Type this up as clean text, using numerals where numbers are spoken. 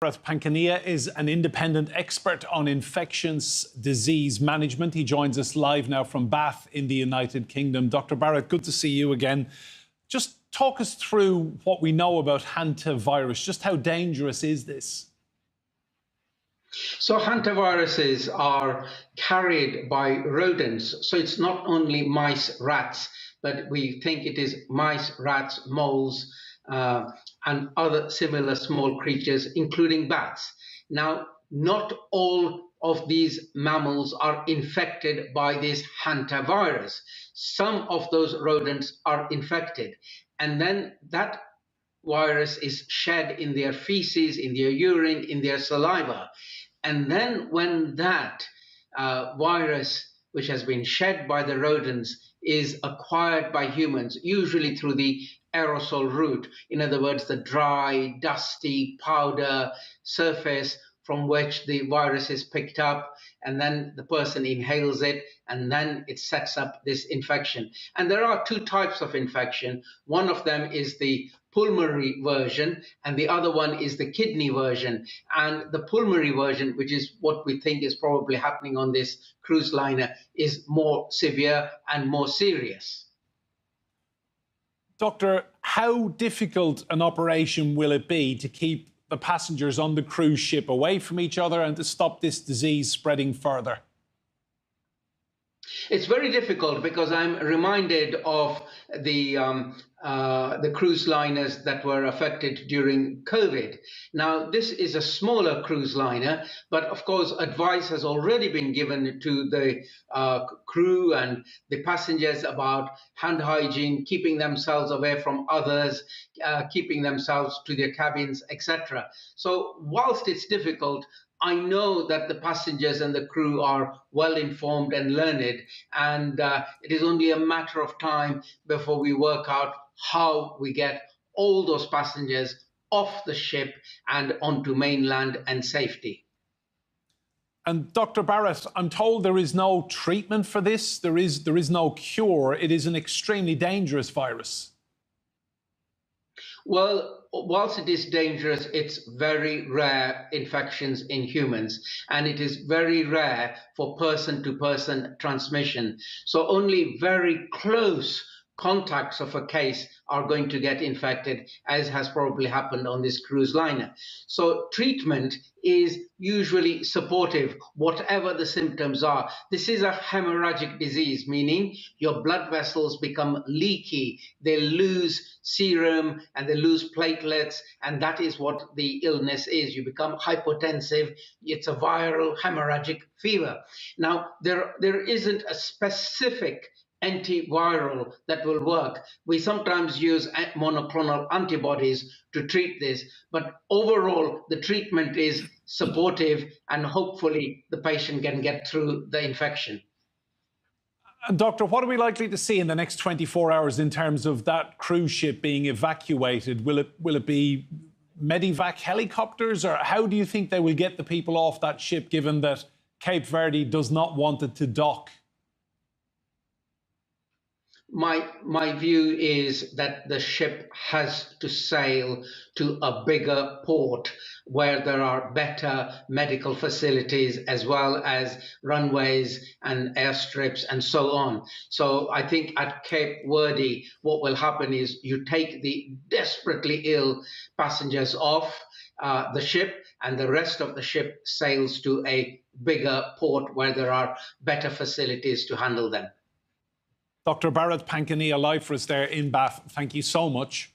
Pankania is an independent expert on infectious disease management. He joins us live now from Bath in the United Kingdom. Dr. Barrett, good to see you again. Just talk us through what we know about hantavirus. Just how dangerous is this? So hantaviruses are carried by rodents. So it's not only mice, rats, but we think it is mice, rats, moles, and other similar small creatures, including bats. Now, not all of these mammals are infected by this hantavirus. Some of those rodents are infected, and then that virus is shed in their feces, in their urine, in their saliva. And then when that virus, which has been shed by the rodents, is acquired by humans, usually through the aerosol route, in other words, the dry, dusty powder surface from which the virus is picked up, and then the person inhales it, and then it sets up this infection. And there are two types of infection. One of them is the pulmonary version, and the other one is the kidney version. And the pulmonary version, which is what we think is probably happening on this cruise liner, is more severe and more serious. Doctor, how difficult an operation will it be to keep the passengers on the cruise ship away from each other and to stop this disease spreading further? It's very difficult because I'm reminded of the cruise liners that were affected during COVID. Now, this is a smaller cruise liner, but of course, advice has already been given to the crew and the passengers about hand hygiene, keeping themselves away from others, keeping themselves to their cabins, etc. So whilst it's difficult, I know that the passengers and the crew are well informed and learned, and it is only a matter of time before we work out how we get all those passengers off the ship and onto mainland and safety. And Dr. Barrett, I'm told there is no treatment for this. There is no cure. It is an extremely dangerous virus. Well, whilst it is dangerous, it's very rare infections in humans, and it is very rare for person-to-person transmission. So only very close contacts of a case are going to get infected, as has probably happened on this cruise liner. So treatment is usually supportive, whatever the symptoms are. This is a hemorrhagic disease, meaning your blood vessels become leaky, they lose serum and they lose platelets, and that is what the illness is. You become hypotensive. It's a viral hemorrhagic fever. Now, there isn't a specific antiviral that will work. We sometimes use monoclonal antibodies to treat this, but overall the treatment is supportive, and hopefully the patient can get through the infection. And Doctor, what are we likely to see in the next 24 hours in terms of that cruise ship being evacuated? Will it be medevac helicopters, or how do you think they will get the people off that ship, given that Cape Verde does not want it to dock? My view is that the ship has to sail to a bigger port where there are better medical facilities, as well as runways and airstrips and so on. So I think at Cape Verde, what will happen is you take the desperately ill passengers off the ship, and the rest of the ship sails to a bigger port where there are better facilities to handle them. Dr. Barrett Pankania live for us there in Bath. Thank you so much.